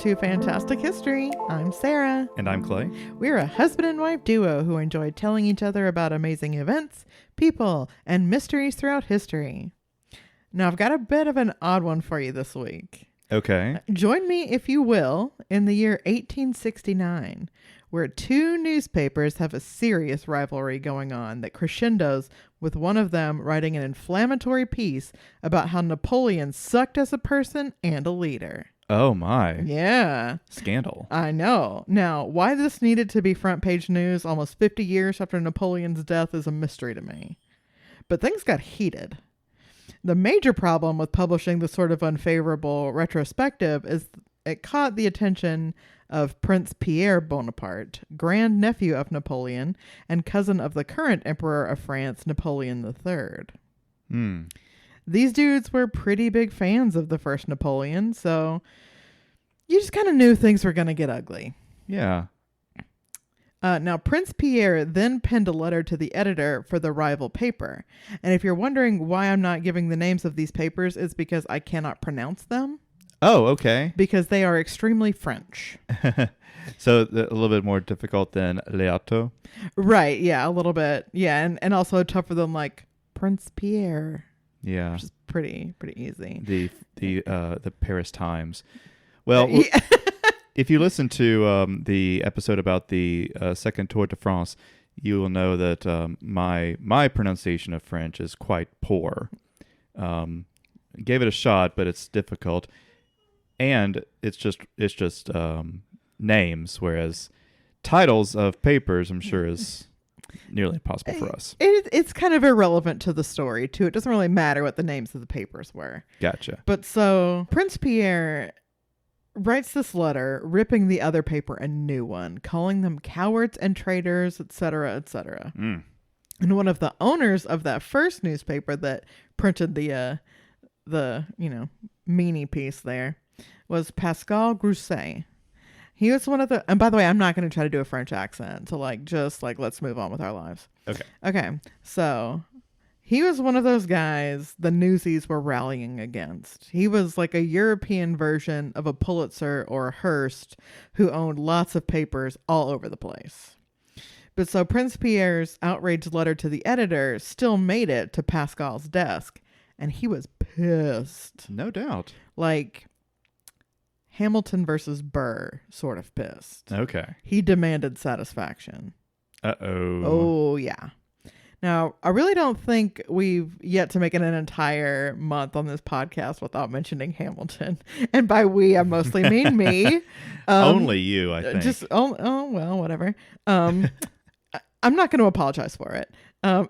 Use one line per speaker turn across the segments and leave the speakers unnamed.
to Fantastic History. I'm Sarah.
And I'm Clay.
We're a husband and wife duo who enjoy telling each other about amazing events, people, and mysteries throughout history. Now, I've got a bit of an odd one for you this week.
Okay.
Join me, if you will, in the year 1869, where two newspapers have a serious rivalry going on that crescendos with one of them writing an inflammatory piece about how Napoleon sucked as a person and a leader.
Oh, my.
Yeah.
Scandal.
I know. Now, why this needed to be front page news almost 50 years after Napoleon's death is a mystery to me. But things got heated. The major problem with publishing this sort of unfavorable retrospective is it caught the attention of Prince Pierre Bonaparte, grandnephew of Napoleon and cousin of the current Emperor of France, Napoleon III. These dudes were pretty big fans of the first Napoleon, so you just kind of knew things were going to get ugly.
Yeah.
Now, Prince Pierre then penned a letter to the editor for the rival paper. And if you're wondering why I'm not giving the names of these papers, it's because I cannot pronounce them.
Oh, okay.
Because they are extremely French.
So a little bit more difficult than Leato?
Right, yeah, a little bit. Yeah, and also tougher than like Prince Pierre.
Yeah.
Which is pretty easy.
The Paris Times. Well,
yeah.
If you listen to the episode about the Second Tour de France, you will know that my pronunciation of French is quite poor. Gave it a shot, but it's difficult, and it's just names, whereas titles of papers, I'm sure, is nearly impossible for us.
It's kind of irrelevant to the story too. It doesn't really matter what the names of the papers were.
Gotcha.
But so Prince Pierre writes this letter, ripping the other paper a new one, calling them cowards and traitors, etc., etc. And one of the owners of that first newspaper that printed the meanie piece there was Pascal Grousset. He was one of the, and by the way, I'm not going to try to do a French accent to let's move on with our lives. Okay. So he was one of those guys the newsies were rallying against. He was like a European version of a Pulitzer or a Hearst who owned lots of papers all over the place. But so Prince Pierre's outraged letter to the editor still made it to Pascal's desk, and he was pissed.
No doubt.
Like Hamilton versus Burr sort of pissed.
Okay.
He demanded satisfaction.
Uh-oh.
Oh, yeah. Now, I really don't think we've yet to make it an entire month on this podcast without mentioning Hamilton. And by we, I mostly mean me.
Only you, I think.
Well, whatever. I'm not going to apologize for it.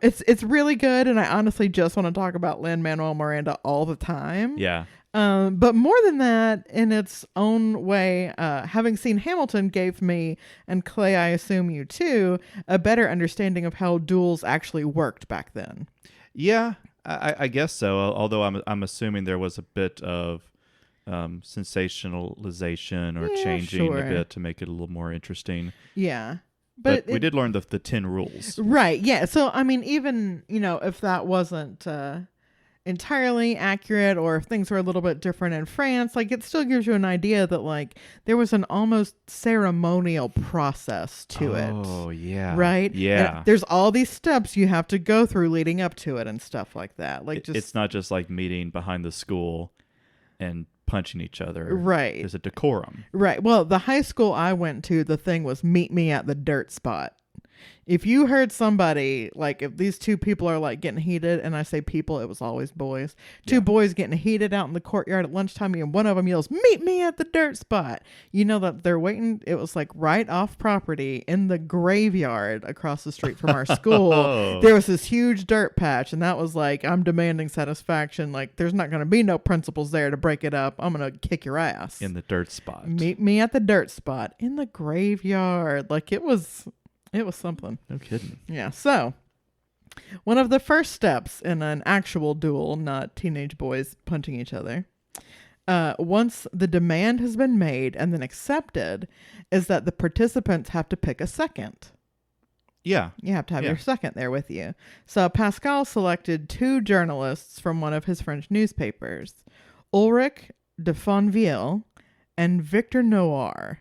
It's really good, and I honestly just want to talk about Lin-Manuel Miranda all the time.
Yeah.
But more than that, in its own way, having seen Hamilton gave me, and Clay, I assume you too, a better understanding of how duels actually worked back then.
Yeah, I guess so. Although I'm assuming there was a bit of sensationalization or changing a bit to make it a little more interesting.
Yeah.
But we did learn the 10 rules.
Right, yeah. So, I mean, even, if that wasn't entirely accurate, or if things were a little bit different in France, it still gives you an idea that there was an almost ceremonial process to it.
Oh, yeah.
Right?
Yeah.
And there's all these steps you have to go through leading up to it and stuff like that.
It's not just like meeting behind the school and punching each other.
Right.
There's a decorum.
Right. Well, the high school I went to, the thing was meet me at the dirt spot. If you heard somebody, if these two people are getting heated, and I say people, it was always boys. Two boys getting heated out in the courtyard at lunchtime, and one of them yells, "Meet me at the dirt spot." You know that they're waiting. It was right off property in the graveyard across the street from our school.
Oh.
There was this huge dirt patch, and that was I'm demanding satisfaction. There's not going to be no principals there to break it up. I'm going to kick your ass.
In the dirt spot.
Meet me at the dirt spot in the graveyard. It was something.
No kidding.
Yeah. So one of the first steps in an actual duel, not teenage boys punching each other, once the demand has been made and then accepted, is that the participants have to pick a second.
Yeah.
You have to have your second there with you. So Pascal selected two journalists from one of his French newspapers, Ulrich de Fonville and Victor Noir.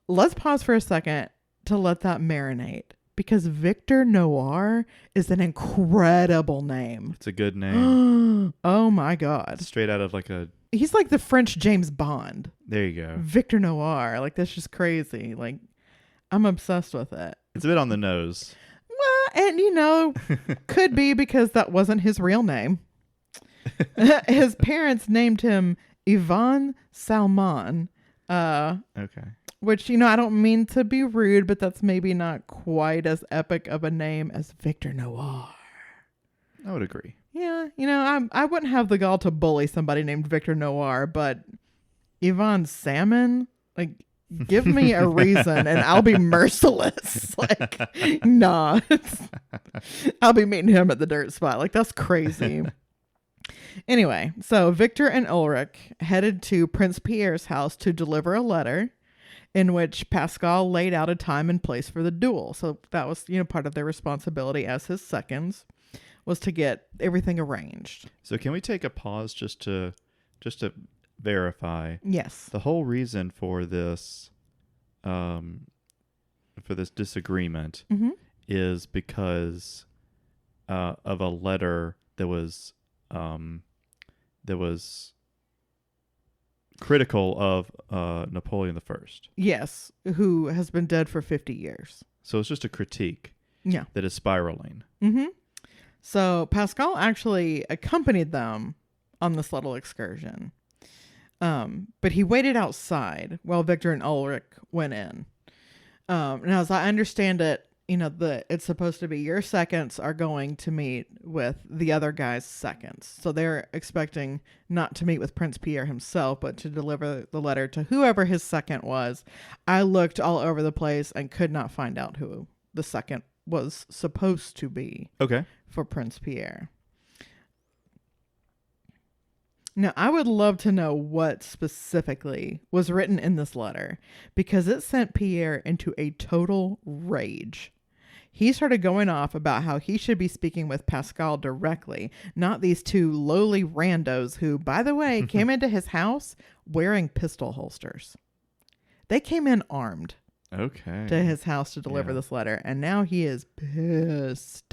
Let's pause for a second to let that marinate, because Victor Noir is an incredible name.
It's a good name.
Oh my God.
Straight out of like a...
He's like the French James Bond.
There you go.
Victor Noir. Like, that's just crazy. Like, I'm obsessed with it.
It's a bit on the nose.
Well, and could be because that wasn't his real name. His parents named him Ivan Salman.
Okay.
Which, I don't mean to be rude, but that's maybe not quite as epic of a name as Victor Noir.
I would agree.
Yeah, I wouldn't have the gall to bully somebody named Victor Noir, but Yvonne Salmon, like, give me a reason and I'll be merciless. Like, nah. I'll be meeting him at the dirt spot. Like, that's crazy. Anyway, so Victor and Ulrich headed to Prince Pierre's house to deliver a letter in which Pascal laid out a time and place for the duel. So that was, part of their responsibility as his seconds, was to get everything arranged.
So can we take a pause just to verify?
Yes.
The whole reason for this disagreement is because of a letter that was critical of Napoleon I.
Yes, who has been dead for 50 years.
So it's just a critique.
Yeah.
That is spiraling.
Mm-hmm. So Pascal actually accompanied them on this little excursion. But he waited outside while Victor and Ulrich went in. Now, as I understand it, it's supposed to be your seconds are going to meet with the other guy's seconds. So they're expecting not to meet with Prince Pierre himself, but to deliver the letter to whoever his second was. I looked all over the place and could not find out who the second was supposed to be.
Okay.
For Prince Pierre. Now, I would love to know what specifically was written in this letter, because it sent Pierre into a total rage. He started going off about how he should be speaking with Pascal directly, not these two lowly randos who, by the way, came into his house wearing pistol holsters. They came in armed.
Okay.
To his house to deliver this letter, and now he is pissed.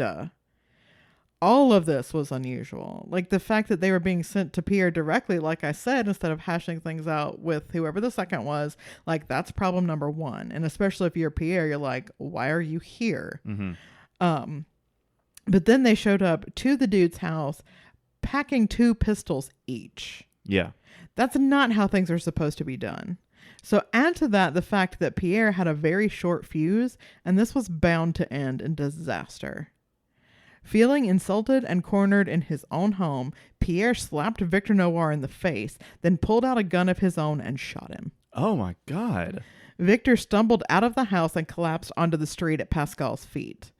All of this was unusual. Like, the fact that they were being sent to Pierre directly, like I said, instead of hashing things out with whoever the second was, like, that's problem number one. And especially if you're Pierre, you're like, why are you here? Mm-hmm. But then they showed up to the dude's house packing 2 pistols each.
Yeah.
That's not how things are supposed to be done. So add to that the fact that Pierre had a very short fuse, and this was bound to end in disaster. Feeling insulted and cornered in his own home, Pierre slapped Victor Noir in the face, then pulled out a gun of his own and shot him.
Oh my God.
Victor stumbled out of the house and collapsed onto the street at Pascal's feet.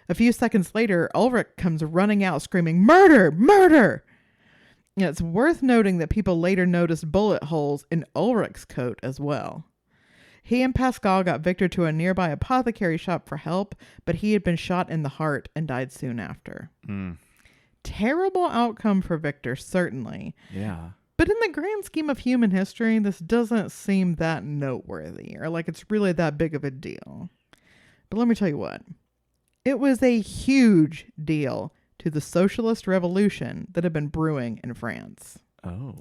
A few seconds later, Ulrich comes running out screaming, "Murder! Murder!" It's worth noting that people later noticed bullet holes in Ulrich's coat as well. He and Pascal got Victor to a nearby apothecary shop for help, but he had been shot in the heart and died soon after. Terrible outcome for Victor, certainly.
Yeah.
But in the grand scheme of human history, this doesn't seem that noteworthy or like it's really that big of a deal. But let me tell you what. It was a huge deal to the socialist revolution that had been brewing in France.
Oh.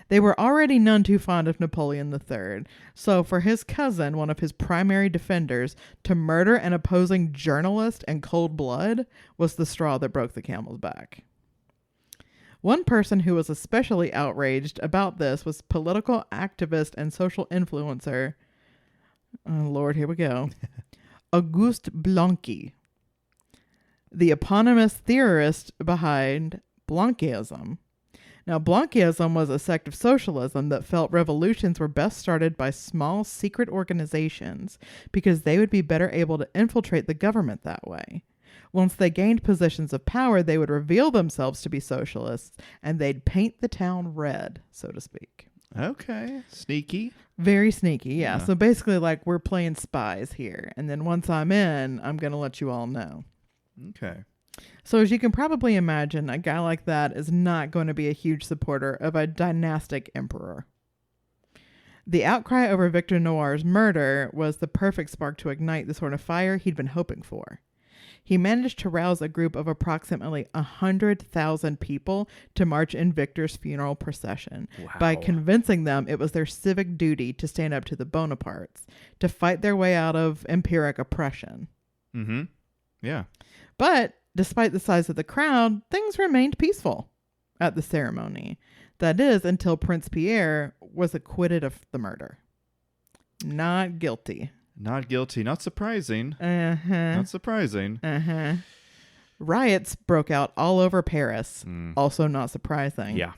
They were already none too fond of Napoleon III, so for his cousin, one of his primary defenders, to murder an opposing journalist in cold blood was the straw that broke the camel's back. One person who was especially outraged about this was political activist and social influencer, oh Lord, here we go, Auguste Blanqui, the eponymous theorist behind Blanquism. Now, Blanquism was a sect of socialism that felt revolutions were best started by small secret organizations because they would be better able to infiltrate the government that way. Once they gained positions of power, they would reveal themselves to be socialists and they'd paint the town red, so to speak.
Okay. Sneaky.
Very sneaky, yeah. So basically, like, we're playing spies here. And then once I'm in, I'm going to let you all know.
Okay.
So as you can probably imagine, a guy like that is not going to be a huge supporter of a dynastic emperor. The outcry over Victor Noir's murder was the perfect spark to ignite the sort of fire he'd been hoping for. He managed to rouse a group of approximately 100,000 people to march in Victor's funeral procession by convincing them it was their civic duty to stand up to the Bonapartes, to fight their way out of empiric oppression.
Mm-hmm. Yeah.
But despite the size of the crowd, things remained peaceful at the ceremony. That is, until Prince Pierre was acquitted of the murder. Not guilty.
Not guilty. Not surprising.
Uh-huh.
Not surprising.
Uh-huh. Riots broke out all over Paris. Also not surprising.
Yeah.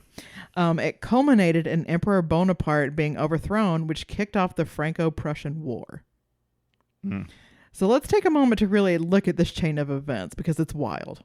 It culminated in Emperor Bonaparte being overthrown, which kicked off the Franco-Prussian War. So let's take a moment to really look at this chain of events because it's wild.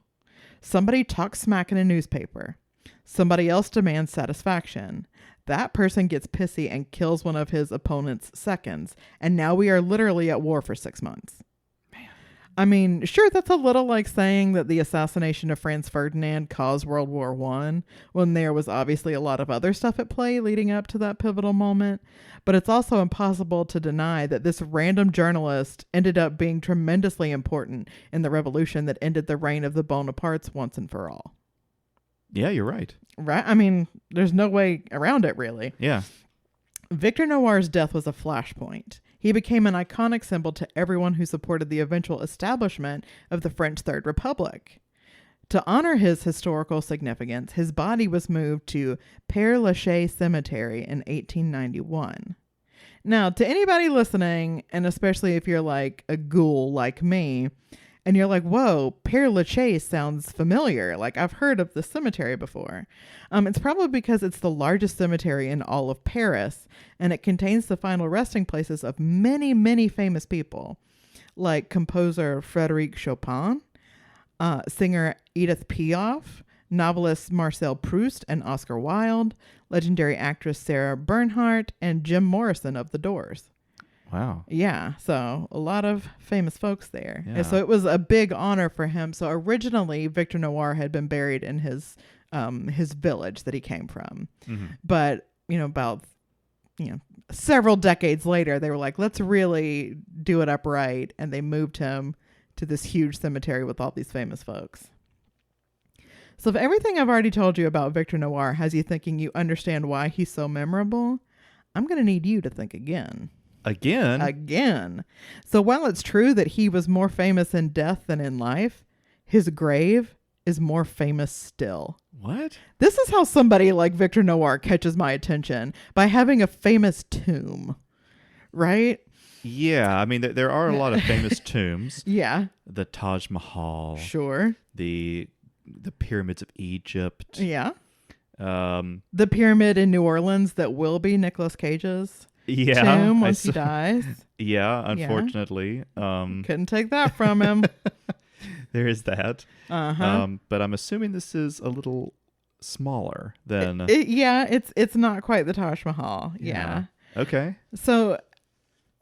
Somebody talks smack in a newspaper. Somebody else demands satisfaction. That person gets pissy and kills one of his opponent's seconds. And now we are literally at war for 6 months. Man. I mean, sure, that's a little like saying that the assassination of Franz Ferdinand caused World War I, when there was obviously a lot of other stuff at play leading up to that pivotal moment. But it's also impossible to deny that this random journalist ended up being tremendously important in the revolution that ended the reign of the Bonapartes once and for all.
Yeah, you're right.
Right? I mean, there's no way around it, really.
Yeah.
Victor Noir's death was a flashpoint. He became an iconic symbol to everyone who supported the eventual establishment of the French Third Republic. To honor his historical significance, his body was moved to Père Lachaise Cemetery in 1891. Now, to anybody listening, and especially if you're like a ghoul like me, and you're like, whoa, Père Lachaise sounds familiar. Like, I've heard of the cemetery before. It's probably because it's the largest cemetery in all of Paris, and it contains the final resting places of many, many famous people, like composer Frédéric Chopin, singer Edith Piaf, novelist Marcel Proust and Oscar Wilde, legendary actress Sarah Bernhardt, and Jim Morrison of The Doors.
Wow.
Yeah, so a lot of famous folks there.
Yeah.
And so it was a big honor for him. So originally, Victor Noir had been buried in his village that he came from. Mm-hmm. But, several decades later, they were like, let's really do it upright. And they moved him to this huge cemetery with all these famous folks. So if everything I've already told you about Victor Noir has you thinking you understand why he's so memorable, I'm going to need you to think again. Again. So while it's true that he was more famous in death than in life, his grave is more famous still.
What?
This is how somebody like Victor Noir catches my attention, by having a famous tomb, right?
Yeah, I mean, there are a lot of famous tombs.
Yeah.
The Taj Mahal.
Sure.
The pyramids of Egypt.
Yeah. The pyramid in New Orleans that will be Nicolas Cage's. Tomb once he dies.
Yeah, unfortunately.
Couldn't take that from him.
There is that.
Uh-huh.
But I'm assuming this is a little smaller than...
It's not quite the Taj Mahal. Yeah.
Okay.
So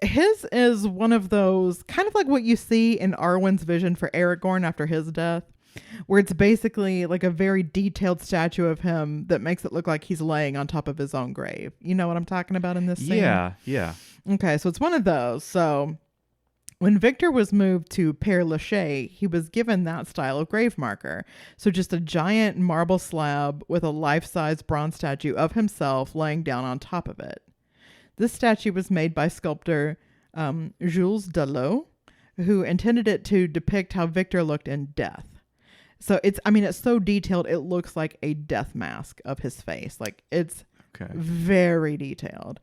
his is one of those, kind of like what you see in Arwen's vision for Aragorn after his death, where it's basically like a very detailed statue of him that makes it look like he's laying on top of his own grave. You know what I'm talking about in this scene?
Yeah.
Okay, so it's one of those. So when Victor was moved to Père Lachaise, he was given that style of grave marker. So just a giant marble slab with a life-size bronze statue of himself laying down on top of it. This statue was made by sculptor Jules Dalot, who intended it to depict how Victor looked in death. So it's so detailed, it looks like a death mask of his face. Like, it's very detailed.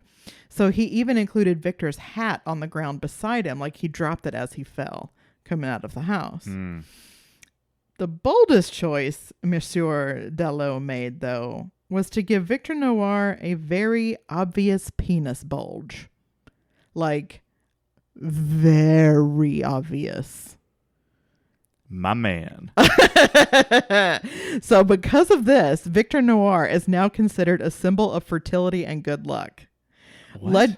So he even included Victor's hat on the ground beside him, like he dropped it as he fell, coming out of the house. The boldest choice Monsieur Dalot made, though, was to give Victor Noir a very obvious penis bulge. Like, very obvious.
My man.
So because of this, Victor Noir is now considered a symbol of fertility and good luck.
What?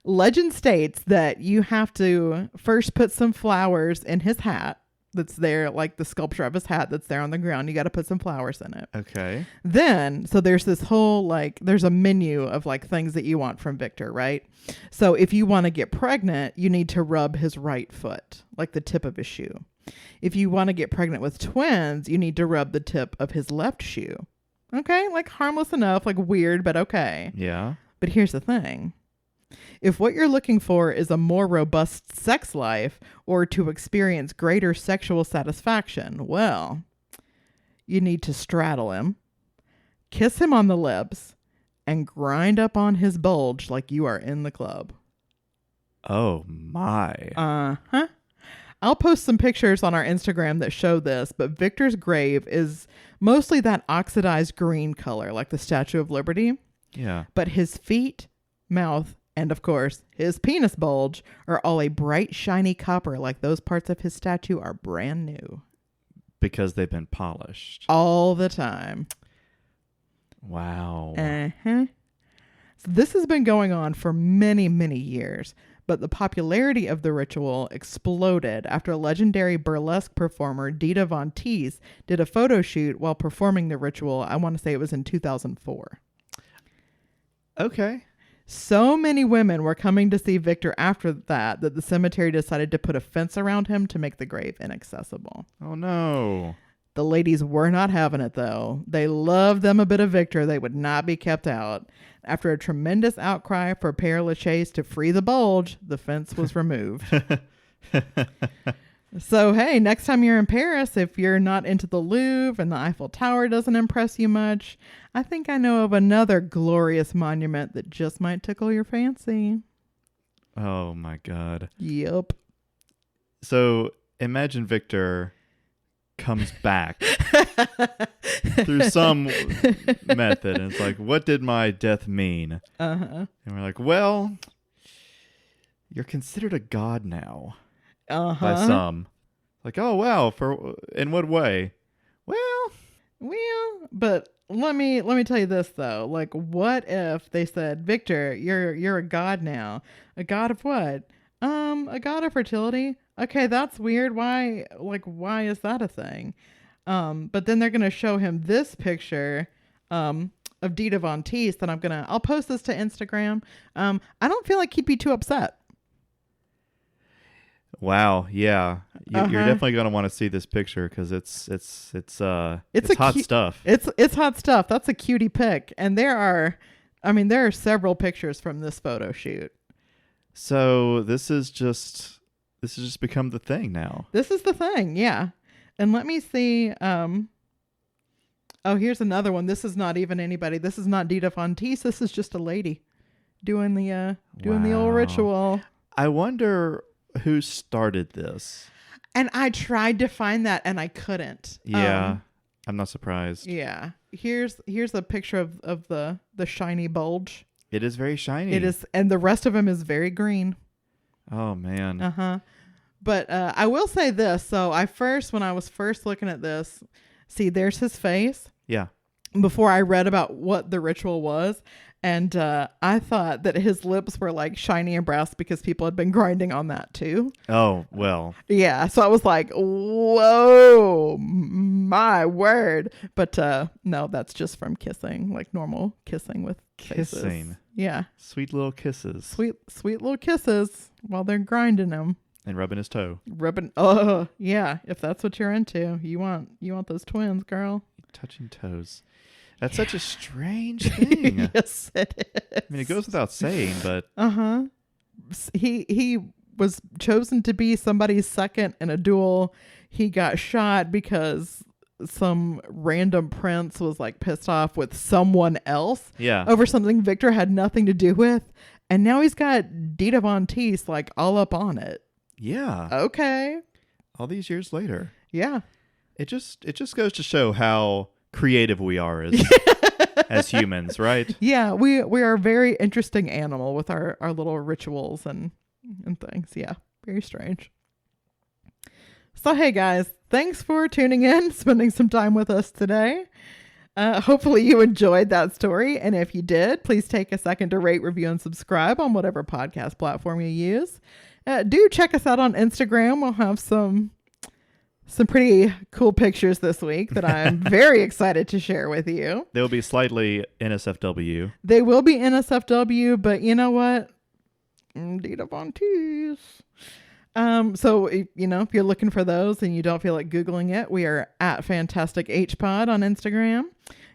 Legend states that you have to first put some flowers in his hat that's there, like the sculpture of his hat that's there on the ground. You got to put some flowers in it.
Okay.
Then, so there's this whole, like, there's a menu of like things that you want from Victor, right? So if you want to get pregnant, you need to rub his right foot, like the tip of his shoe. If you want to get pregnant with twins, you need to rub the tip of his left shoe. Okay, like harmless enough, like weird, but okay.
Yeah.
But here's the thing. If what you're looking for is a more robust sex life or to experience greater sexual satisfaction, well, you need to straddle him, kiss him on the lips, and grind up on his bulge like you are in the club.
Oh, my.
Uh-huh. I'll post some pictures on our Instagram that show this, but Victor's grave is mostly that oxidized green color, like the Statue of Liberty.
Yeah.
But his feet, mouth, and of course, his penis bulge are all a bright, shiny copper, like those parts of his statue are brand new.
Because they've been polished.
All the time.
Wow.
Uh-huh. So this has been going on for many, many years, but the popularity of the ritual exploded after legendary burlesque performer Dita Von Teese did a photo shoot while performing the ritual. I want to say it was in 2004.
Okay.
So many women were coming to see Victor after that the cemetery decided to put a fence around him to make the grave inaccessible.
Oh, no.
The ladies were not having it, though. They loved them a bit of Victor. They would not be kept out. After a tremendous outcry for Père Lachaise to free the bulge, the fence was removed. So, hey, next time you're in Paris, if you're not into the Louvre and the Eiffel Tower doesn't impress you much, I think I know of another glorious monument that just might tickle your fancy.
Oh, my God.
Yep.
So imagine Victor comes back through some method. And it's like, what did my death mean?
Uh-huh.
And we're like, well, you're considered a god now.
Uh-huh.
By some. Like, oh, wow. In what way?
Well, but let me tell you this though. Like, what if they said, Victor, you're a god now. A god of what? A god of fertility. Okay, that's weird. Why is that a thing? But then they're gonna show him this picture of Dita Von Teese that I'll post this to Instagram. I don't feel like he'd be too upset.
Wow, yeah, you're definitely gonna want to see this picture because it's hot stuff.
It's hot stuff. That's a cutie pic, and there are several pictures from this photo shoot.
So this has just become the thing now.
This is the thing, yeah. And let me see. Oh, here's another one. This is not even anybody. This is not Dita Von Teese. This is just a lady doing the old ritual.
I wonder who started this.
And I tried to find that and I couldn't.
Yeah. I'm not surprised.
Yeah. Here's a picture of the shiny bulge.
It is very shiny.
It is, and the rest of him is very green.
Oh man.
Uh-huh. But I will say this. So when I was first looking at this, see, there's his face.
Yeah.
Before I read about what the ritual was. And I thought that his lips were like shiny and brass because people had been grinding on that too.
Oh, well.
Yeah. So I was like, whoa, my word. But no, that's just from kissing, like normal kissing with faces.
Kissing.
Yeah.
Sweet little kisses.
Sweet little kisses while they're grinding them.
And rubbing his toe.
Oh, yeah. If that's what you're into, you want those twins, girl.
Touching toes. That's such a strange thing.
Yes, it is.
I mean, it goes without saying, but...
Uh-huh. He was chosen to be somebody's second in a duel. He got shot because some random prince was like pissed off with someone else over something Victor had nothing to do with. And now he's got Dita Von Teese like all up on it.
Yeah.
Okay.
All these years later.
Yeah.
It just goes to show how creative we are as humans, right?
Yeah, we are a very interesting animal with our little rituals and things. Yeah, very strange. So hey guys, thanks for tuning in, spending some time with us today. Hopefully you enjoyed that story, and if you did, please take a second to rate, review, and subscribe on whatever podcast platform you use. Do check us out on Instagram. We'll have some some pretty cool pictures this week that I'm very excited to share with you.
They'll be slightly NSFW.
They will be NSFW, but you know what? Dita Von Teese. So, if you're looking for those and you don't feel like Googling it, we are at Fantastic HPod on Instagram.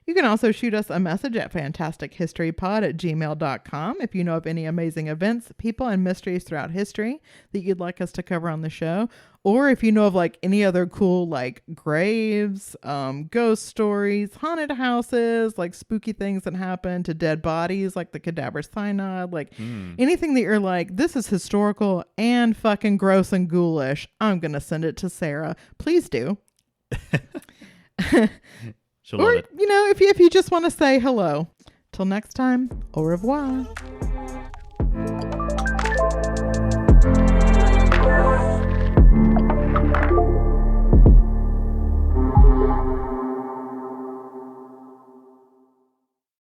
You can also shoot us a message at fantastichistorypod@gmail.com if you know of any amazing events, people, and mysteries throughout history that you'd like us to cover on the show. Or if you know of like any other cool like graves, ghost stories, haunted houses, like spooky things that happen to dead bodies, like the cadaver synod, like anything that you're like, this is historical and fucking gross and ghoulish, I'm going to send it to Sarah. Please do.
She'll love it.
If you just want to say hello. Till next time, au revoir.